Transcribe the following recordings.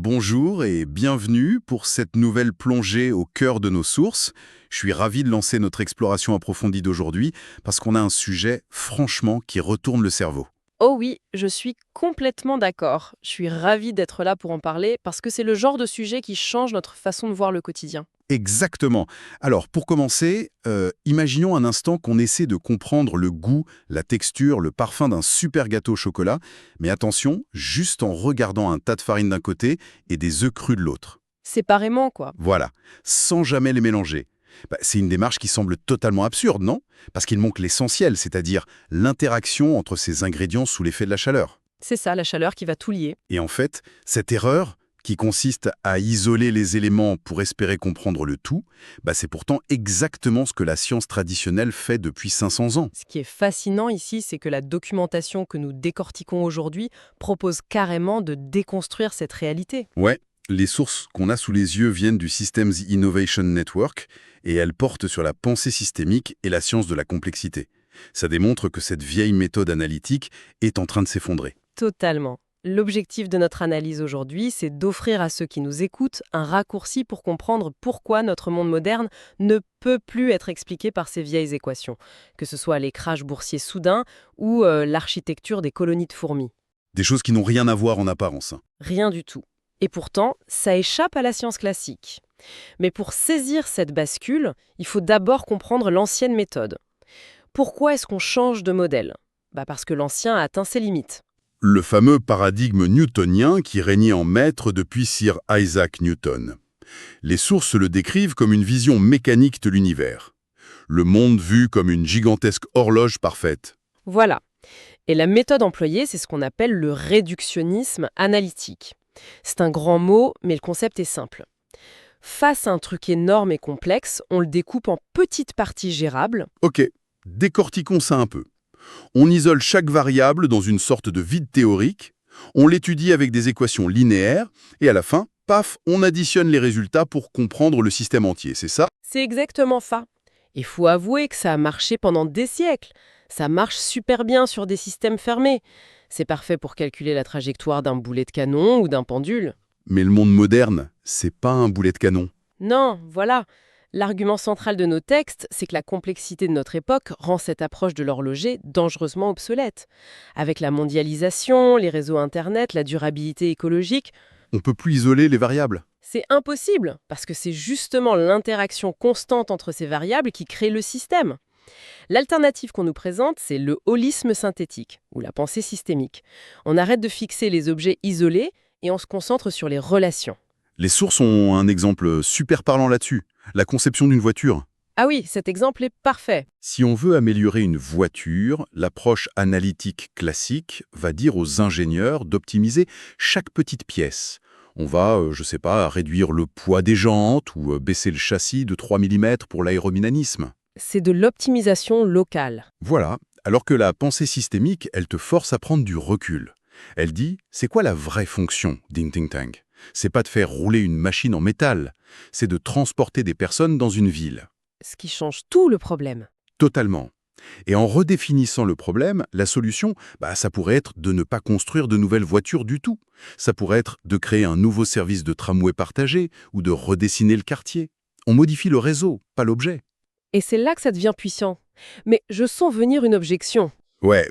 Bonjour et bienvenue pour cette nouvelle plongée au cœur de nos sources. Je suis ravi de lancer notre exploration approfondie d'aujourd'hui parce qu'on a un sujet, franchement, qui retourne le cerveau. Oh oui, je suis complètement d'accord. Je suis ravie d'être là pour en parler parce que c'est le genre de sujet qui change notre façon de voir le quotidien. Exactement. Alors, pour commencer, imaginons un instant qu'on essaie de comprendre le goût, la texture, le parfum d'un super gâteau au chocolat, mais attention, juste en regardant un tas de farine d'un côté et des œufs crus de l'autre. Séparément, quoi. Voilà, sans jamais les mélanger. C'est une démarche qui semble totalement absurde, non? Parce qu'il manque l'essentiel, c'est-à-dire l'interaction entre ces ingrédients sous l'effet de la chaleur. C'est ça, la chaleur qui va tout lier. Et en fait, cette erreur, qui consiste à isoler les éléments pour espérer comprendre le tout, c'est pourtant exactement ce que la science traditionnelle fait depuis 500 ans. Ce qui est fascinant ici, c'est que la documentation que nous décortiquons aujourd'hui propose carrément de déconstruire cette réalité. Ouais, les sources qu'on a sous les yeux viennent du Systems Innovation Network et elles portent sur la pensée systémique et la science de la complexité. Ça démontre que cette vieille méthode analytique est en train de s'effondrer. Totalement. L'objectif de notre analyse aujourd'hui, c'est d'offrir à ceux qui nous écoutent un raccourci pour comprendre pourquoi notre monde moderne ne peut plus être expliqué par ces vieilles équations, que ce soit les crashs boursiers soudains ou l'architecture des colonies de fourmis. Des choses qui n'ont rien à voir en apparence. Rien du tout. Et pourtant, ça échappe à la science classique. Mais pour saisir cette bascule, il faut d'abord comprendre l'ancienne méthode. Pourquoi est-ce qu'on change de modèle? Parce que l'ancien a atteint ses limites. Le fameux paradigme newtonien qui régnait en maître depuis Sir Isaac Newton. Les sources le décrivent comme une vision mécanique de l'univers. Le monde vu comme une gigantesque horloge parfaite. Voilà. Et la méthode employée, c'est ce qu'on appelle le réductionnisme analytique. C'est un grand mot, mais le concept est simple. Face à un truc énorme et complexe, on le découpe en petites parties gérables. Ok, décortiquons ça un peu. On isole chaque variable dans une sorte de vide théorique, on l'étudie avec des équations linéaires, et à la fin, paf, on additionne les résultats pour comprendre le système entier, c'est ça? C'est exactement ça. Il faut avouer que ça a marché pendant des siècles. Ça marche super bien sur des systèmes fermés. C'est parfait pour calculer la trajectoire d'un boulet de canon ou d'un pendule. Mais le monde moderne, c'est pas un boulet de canon. Non, voilà. L'argument central de nos textes, c'est que la complexité de notre époque rend cette approche de l'horloger dangereusement obsolète. Avec la mondialisation, les réseaux Internet, la durabilité écologique, On peut plus isoler les variables. c'est impossible, parce que c'est justement l'interaction constante entre ces variables qui crée le système. L'alternative qu'on nous présente, c'est le holisme synthétique, ou la pensée systémique. On arrête de fixer les objets isolés et on se concentre sur les relations. Les sources ont un exemple super parlant là-dessus, la conception d'une voiture. Ah oui, cet exemple est parfait. Si on veut améliorer une voiture, l'approche analytique classique va dire aux ingénieurs d'optimiser chaque petite pièce. On va, je sais pas, réduire le poids des jantes ou baisser le châssis de 3 mm pour l'aérodynamisme. C'est de l'optimisation locale. Voilà, alors que la pensée systémique, elle te force à prendre du recul. Elle dit, c'est quoi la vraie fonction d'Ing Ting Tang? C'est pas de faire rouler une machine en métal, c'est de transporter des personnes dans une ville. Ce qui change tout le problème. Totalement. Et en redéfinissant le problème, la solution, ça pourrait être de ne pas construire de nouvelles voitures du tout. Ça pourrait être de créer un nouveau service de tramway partagé ou de redessiner le quartier. On modifie le réseau, pas l'objet. Et c'est là que ça devient puissant. Mais je sens venir une objection. Ouais,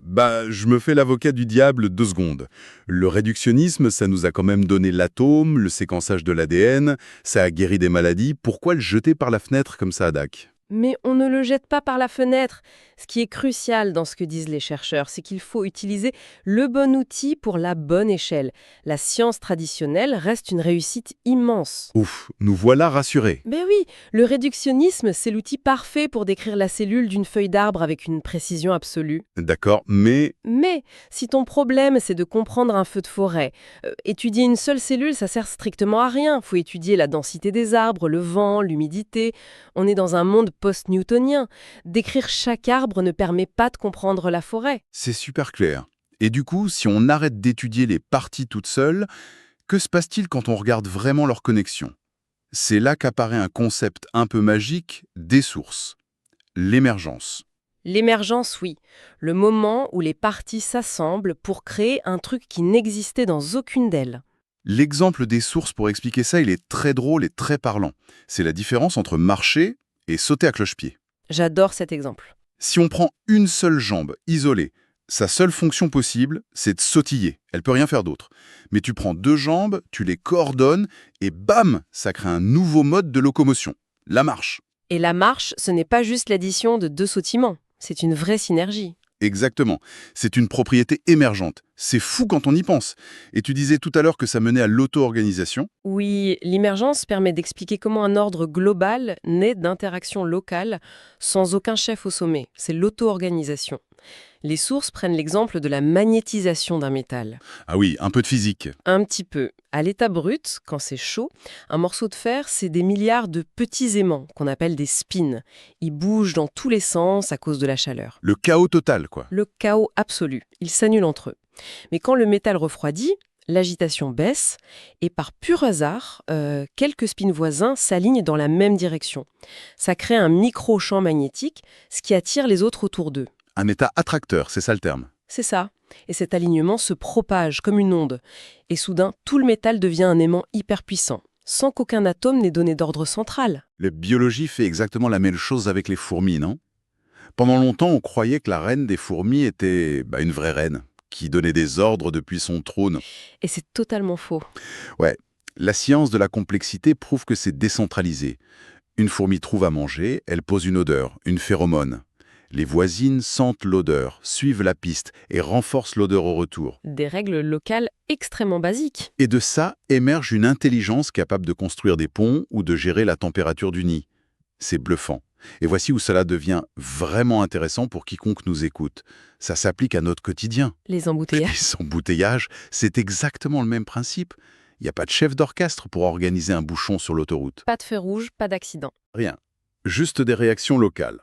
je me fais l'avocat du diable 2 secondes. Le réductionnisme, ça nous a quand même donné l'atome, le séquençage de l'ADN, ça a guéri des maladies. Pourquoi le jeter par la fenêtre comme ça, Dak? Mais on ne le jette pas par la fenêtre. Ce qui est crucial dans ce que disent les chercheurs, c'est qu'il faut utiliser le bon outil pour la bonne échelle. La science traditionnelle reste une réussite immense. Ouf, nous voilà rassurés. Mais oui, le réductionnisme, c'est l'outil parfait pour décrire la cellule d'une feuille d'arbre avec une précision absolue. D'accord, mais Mais si ton problème, c'est de comprendre un feu de forêt, étudier une seule cellule, ça sert strictement à rien. Faut étudier la densité des arbres, le vent, l'humidité. On est dans un monde post-newtonien. Décrire chaque arbre ne permet pas de comprendre la forêt. c'est super clair. Et du coup, si on arrête d'étudier les parties toutes seules, que se passe-t-il quand on regarde vraiment leur connexion? C'est là qu'apparaît un concept un peu magique des sources, l'émergence. L'émergence, oui. Le moment où les parties s'assemblent pour créer un truc qui n'existait dans aucune d'elles. L'exemple des sources pour expliquer ça, il est très drôle et très parlant. C'est la différence entre marcher et sauter à cloche-pied. J'adore cet exemple. Si on prend une seule jambe, isolée, sa seule fonction possible, c'est de sautiller. Elle peut rien faire d'autre. Mais tu prends deux jambes, tu les coordonnes, et bam, ça crée un nouveau mode de locomotion. La marche. Et la marche, ce n'est pas juste l'addition de deux sautillements, c'est une vraie synergie. Exactement. C'est une propriété émergente. C'est fou quand on y pense. Et tu disais tout à l'heure que ça menait à l'auto-organisation. Oui, l'émergence permet d'expliquer comment un ordre global naît d'interactions locales sans aucun chef au sommet. C'est l'auto-organisation. Les sources prennent l'exemple de la magnétisation d'un métal. Ah oui, un peu de physique. Un petit peu. À l'état brut, quand c'est chaud, un morceau de fer, c'est des milliards de petits aimants qu'on appelle des spins. Ils bougent dans tous les sens à cause de la chaleur. Le chaos total, quoi. Le chaos absolu. Ils s'annulent entre eux. Mais quand le métal refroidit, l'agitation baisse et par pur hasard, quelques spins voisins s'alignent dans la même direction. Ça crée un micro-champ magnétique, ce qui attire les autres autour d'eux. Un état attracteur, c'est ça le terme. C'est ça. Et cet alignement se propage comme une onde. Et soudain, tout le métal devient un aimant hyper puissant, sans qu'aucun atome n'ait donné d'ordre central. La biologie fait exactement la même chose avec les fourmis, non? Pendant longtemps, on croyait que la reine des fourmis était une vraie reine, qui donnait des ordres depuis son trône. Et c'est totalement faux. Ouais, la science de la complexité prouve que c'est décentralisé. Une fourmi trouve à manger, elle pose une odeur, une phéromone. Les voisines sentent l'odeur, suivent la piste et renforcent l'odeur au retour. Des règles locales extrêmement basiques. Et de ça émerge une intelligence capable de construire des ponts ou de gérer la température du nid. C'est bluffant. Et voici où cela devient vraiment intéressant pour quiconque nous écoute. Ça s'applique à notre quotidien. Les embouteillages. Les embouteillages, c'est exactement le même principe. Il n'y a pas de chef d'orchestre pour organiser un bouchon sur l'autoroute. Pas de feu rouge, pas d'accident. Rien. Juste des réactions locales.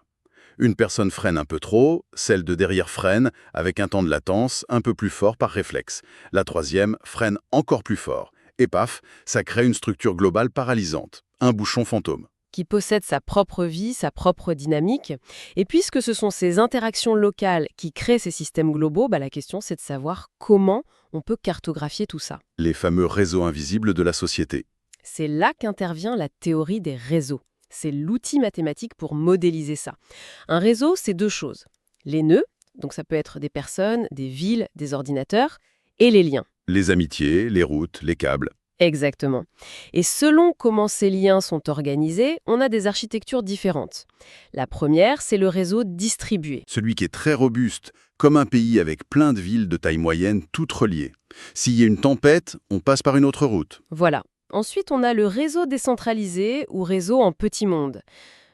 Une personne freine un peu trop, celle de derrière freine, avec un temps de latence un peu plus fort par réflexe. La troisième freine encore plus fort. Et paf, ça crée une structure globale paralysante. Un bouchon fantôme. Qui possède sa propre vie, sa propre dynamique. Et puisque ce sont ces interactions locales qui créent ces systèmes globaux, la question c'est de savoir comment on peut cartographier tout ça. Les fameux réseaux invisibles de la société. C'est là qu'intervient la théorie des réseaux. C'est l'outil mathématique pour modéliser ça. Un réseau, c'est deux choses. Les nœuds, donc ça peut être des personnes, des villes, des ordinateurs, et les liens. Les amitiés, les routes, les câbles. Exactement. Et selon comment ces liens sont organisés, on a des architectures différentes. La première, c'est le réseau distribué. Celui qui est très robuste, comme un pays avec plein de villes de taille moyenne, toutes reliées. S'il y a une tempête, on passe par une autre route. Voilà. Ensuite, on a le réseau décentralisé ou réseau en petit monde.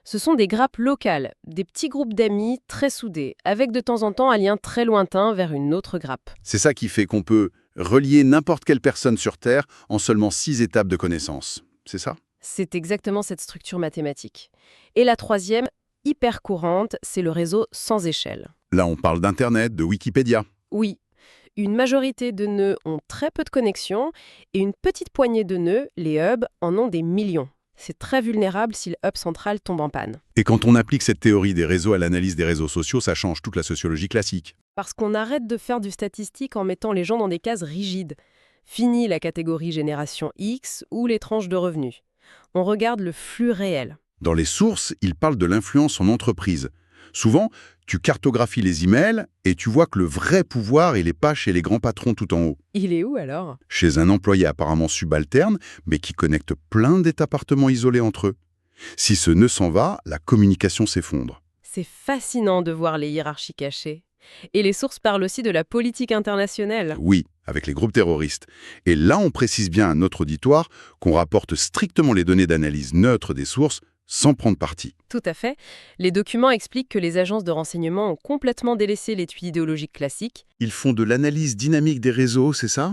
Ce sont des grappes locales, des petits groupes d'amis très soudés, avec de temps en temps un lien très lointain vers une autre grappe. C'est ça qui fait qu'on peut relier n'importe quelle personne sur Terre en seulement 6 étapes de connaissance. C'est ça? C'est exactement cette structure mathématique. Et la troisième, hyper courante, c'est le réseau sans échelle. Là, on parle d'Internet, de Wikipédia. Oui, une majorité de nœuds ont très peu de connexions et une petite poignée de nœuds, les hubs, en ont des millions. C'est très vulnérable si le hub central tombe en panne. Et quand on applique cette théorie des réseaux à l'analyse des réseaux sociaux, ça change toute la sociologie classique. Parce qu'on arrête de faire du statistique en mettant les gens dans des cases rigides. Fini la catégorie génération X ou les tranches de revenus. On regarde le flux réel. Dans les sources, ils parlent de l'influence en entreprise. Souvent, tu cartographies les emails et tu vois que le vrai pouvoir, il n'est pas chez les grands patrons tout en haut. Il est où alors? Chez un employé apparemment subalterne, mais qui connecte plein d'appartements isolés entre eux. Si ce nœud s'en va, la communication s'effondre. C'est fascinant de voir les hiérarchies cachées. Et les sources parlent aussi de la politique internationale. Oui, avec les groupes terroristes. Et là, on précise bien à notre auditoire qu'on rapporte strictement les données d'analyse neutre des sources sans prendre parti. Tout à fait. Les documents expliquent que les agences de renseignement ont complètement délaissé l'étude idéologique classique. Ils font de l'analyse dynamique des réseaux, c'est ça?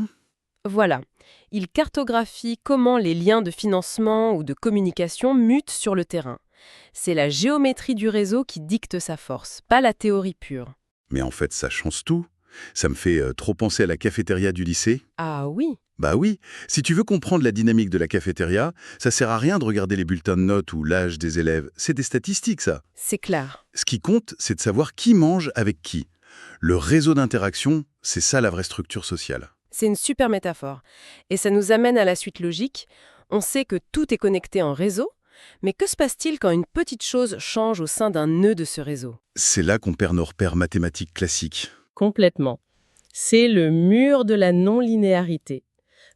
Voilà. Ils cartographient comment les liens de financement ou de communication mutent sur le terrain. C'est la géométrie du réseau qui dicte sa force, pas la théorie pure. Mais en fait, ça change tout. Ça me fait trop penser à la cafétéria du lycée. Ah oui. Bah oui, si tu veux comprendre la dynamique de la cafétéria, ça sert à rien de regarder les bulletins de notes ou l'âge des élèves. C'est des statistiques, ça. C'est clair. Ce qui compte, c'est de savoir qui mange avec qui. Le réseau d'interaction, c'est ça la vraie structure sociale. C'est une super métaphore. Et ça nous amène à la suite logique. On sait que tout est connecté en réseau, mais que se passe-t-il quand une petite chose change au sein d'un nœud de ce réseau? C'est là qu'on perd nos repères mathématiques classiques. Complètement. C'est le mur de la non-linéarité.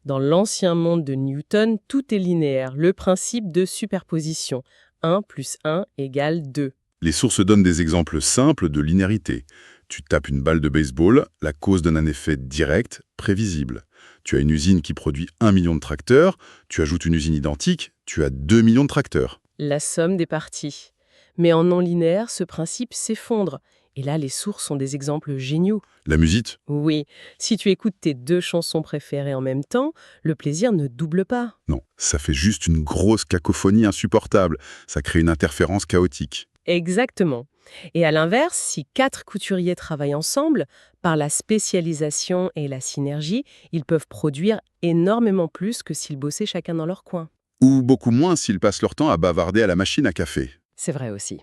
Dans l'ancien monde de Newton, tout est linéaire, le principe de superposition. 1 plus 1 égale 2. Les sources donnent des exemples simples de linéarité. Tu tapes une balle de baseball, la cause donne un effet direct, prévisible. Tu as une usine qui produit 1 million de tracteurs, tu ajoutes une usine identique, tu as 2 millions de tracteurs. La somme des parties. Mais en non-linéaire, ce principe s'effondre. Et là, les sources sont des exemples géniaux. La musique, Oui, si tu écoutes tes 2 chansons préférées en même temps, le plaisir ne double pas. non, ça fait juste une grosse cacophonie insupportable. Ça crée une interférence chaotique. Exactement. Et à l'inverse, si 4 couturiers travaillent ensemble, par la spécialisation et la synergie, ils peuvent produire énormément plus que s'ils bossaient chacun dans leur coin. Ou beaucoup moins s'ils passent leur temps à bavarder à la machine à café. C'est vrai aussi.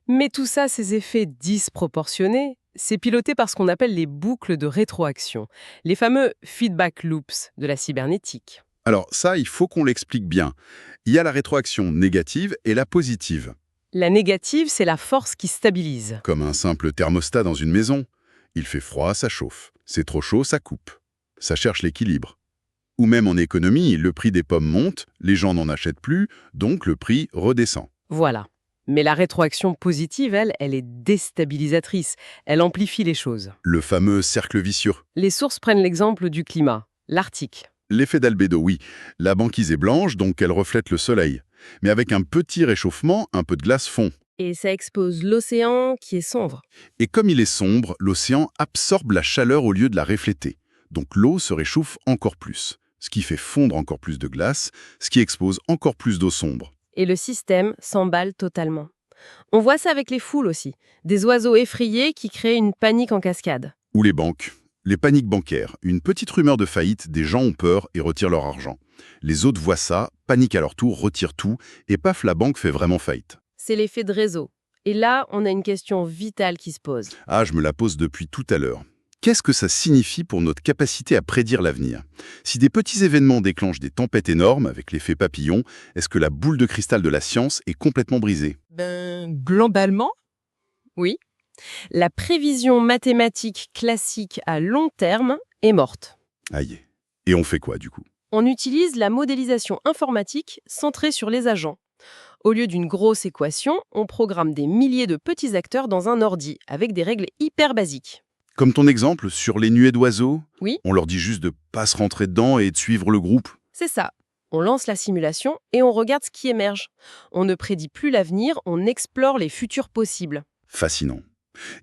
Mais tout ça, ces effets disproportionnés, c'est piloté par ce qu'on appelle les boucles de rétroaction, les fameux feedback loops de la cybernétique. Alors ça, il faut qu'on l'explique bien. Il y a la rétroaction négative et la positive. La négative, c'est la force qui stabilise. Comme un simple thermostat dans une maison. Il fait froid, ça chauffe. C'est trop chaud, ça coupe. Ça cherche l'équilibre. Ou même en économie, le prix des pommes monte, les gens n'en achètent plus, donc le prix redescend. Voilà. Mais la rétroaction positive, elle est déstabilisatrice. Elle amplifie les choses. Le fameux cercle vicieux. Les sources prennent l'exemple du climat, l'Arctique. L'effet d'albédo, oui. La banquise est blanche, donc elle reflète le soleil. Mais avec un petit réchauffement, un peu de glace fond. Et ça expose l'océan qui est sombre. Et comme il est sombre, l'océan absorbe la chaleur au lieu de la refléter. Donc l'eau se réchauffe encore plus, ce qui fait fondre encore plus de glace, ce qui expose encore plus d'eau sombre. Et le système s'emballe totalement. On voit ça avec les foules aussi. Des oiseaux effrayés qui créent une panique en cascade. Ou les banques. Les paniques bancaires. Une petite rumeur de faillite, des gens ont peur et retirent leur argent. Les autres voient ça, paniquent à leur tour, retirent tout, et paf, la banque fait vraiment faillite. C'est l'effet de réseau. Et là, on a une question vitale qui se pose. Ah, je me la pose depuis tout à l'heure. Qu'est-ce que ça signifie pour notre capacité à prédire l'avenir? Si des petits événements déclenchent des tempêtes énormes, avec l'effet papillon, est-ce que la boule de cristal de la science est complètement brisée? Globalement, oui. La prévision mathématique classique à long terme est morte. Aïe. Et on fait quoi, du coup? On utilise la modélisation informatique centrée sur les agents. Au lieu d'une grosse équation, on programme des milliers de petits acteurs dans un ordi, avec des règles hyper basiques. Comme ton exemple sur les nuées d'oiseaux, Oui. on leur dit juste de pas se rentrer dedans et de suivre le groupe. C'est ça. On lance la simulation et on regarde ce qui émerge. On ne prédit plus l'avenir, on explore les futurs possibles. Fascinant.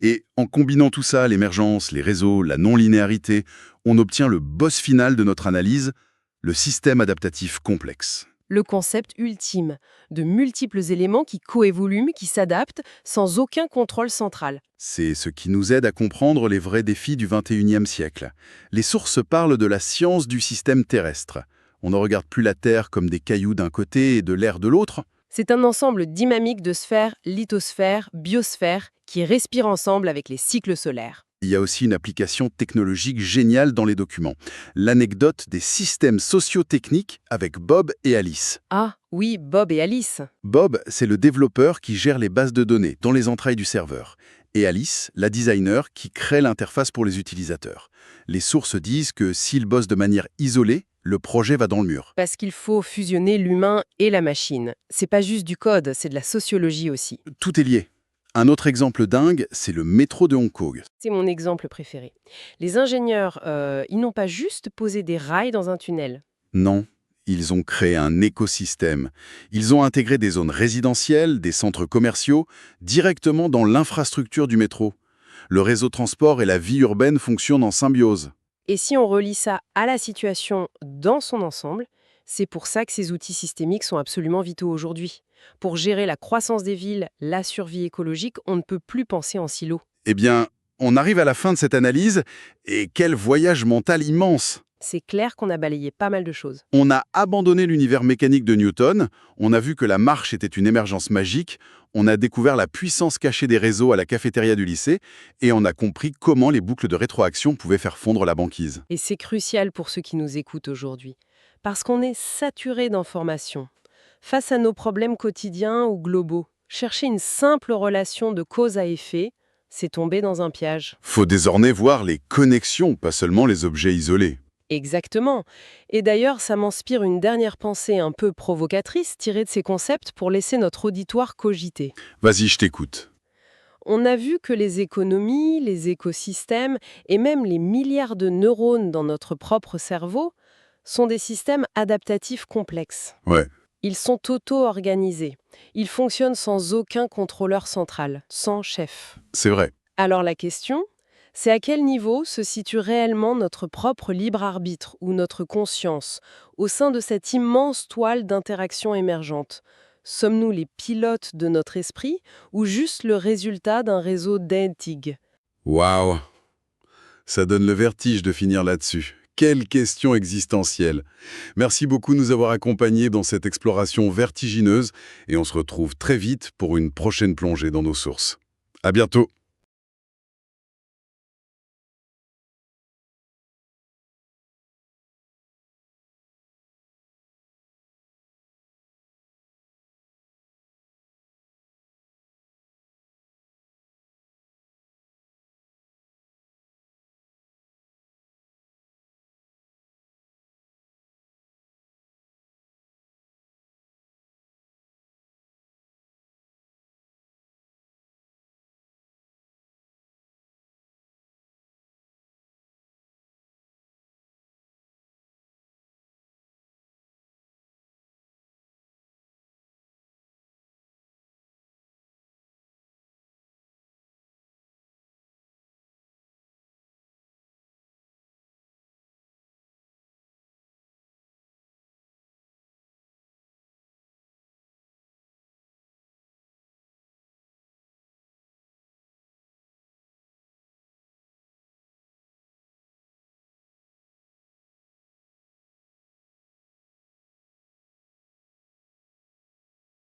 Et en combinant tout ça, l'émergence, les réseaux, la non-linéarité, on obtient le boss final de notre analyse, le système adaptatif complexe. Le concept ultime, de multiples éléments qui coévoluent, qui s'adaptent, sans aucun contrôle central. C'est ce qui nous aide à comprendre les vrais défis du XXIe siècle. Les sources parlent de la science du système terrestre. On ne regarde plus la Terre comme des cailloux d'un côté et de l'air de l'autre. C'est un ensemble dynamique de sphères, lithosphères, biosphères, qui respirent ensemble avec les cycles solaires. Il y a aussi une application technologique géniale dans les documents. L'anecdote des systèmes socio-techniques avec Bob et Alice. Ah, oui, Bob et Alice. Bob, c'est le développeur qui gère les bases de données dans les entrailles du serveur. Et Alice, la designer qui crée l'interface pour les utilisateurs. Les sources disent que s'ils bossent de manière isolée, le projet va dans le mur. Parce qu'il faut fusionner l'humain et la machine. C'est pas juste du code, c'est de la sociologie aussi. Tout est lié. Un autre exemple dingue, c'est le métro de Hong Kong. C'est mon exemple préféré. Les ingénieurs, ils n'ont pas juste posé des rails dans un tunnel. Non, ils ont créé un écosystème. Ils ont intégré des zones résidentielles, des centres commerciaux, directement dans l'infrastructure du métro. Le réseau de transport et la vie urbaine fonctionnent en symbiose. Et si on relie ça à la situation dans son ensemble, c'est pour ça que ces outils systémiques sont absolument vitaux aujourd'hui. Pour gérer la croissance des villes, la survie écologique, on ne peut plus penser en silo. Eh bien, On arrive à la fin de cette analyse, et quel voyage mental immense! C'est clair qu'on a balayé pas mal de choses. On a abandonné l'univers mécanique de Newton, on a vu que la marche était une émergence magique, on a découvert la puissance cachée des réseaux à la cafétéria du lycée, et on a compris comment les boucles de rétroaction pouvaient faire fondre la banquise. Et c'est crucial pour ceux qui nous écoutent aujourd'hui, parce qu'on est saturé d'informations. Face à nos problèmes quotidiens ou globaux, chercher une simple relation de cause à effet, c'est tomber dans un piège. Faut désormais voir les connexions, pas seulement les objets isolés. Exactement. Et d'ailleurs, ça m'inspire une dernière pensée un peu provocatrice tirée de ces concepts pour laisser notre auditoire cogiter. Vas-y, je t'écoute. On a vu que les économies, les écosystèmes et même les milliards de neurones dans notre propre cerveau sont des systèmes adaptatifs complexes. Ouais, Ils sont auto-organisés. Ils fonctionnent sans aucun contrôleur central, sans chef. c'est vrai. Alors la question, c'est à quel niveau se situe réellement notre propre libre arbitre ou notre conscience au sein de cette immense toile d'interactions émergentes? Sommes-nous les pilotes de notre esprit ou juste le résultat d'un réseau d'intrigues? Waouh! Ça donne le vertige de finir là-dessus. Quelle question existentielle! Merci beaucoup de nous avoir accompagnés dans cette exploration vertigineuse et on se retrouve très vite pour une prochaine plongée dans nos sources. À bientôt!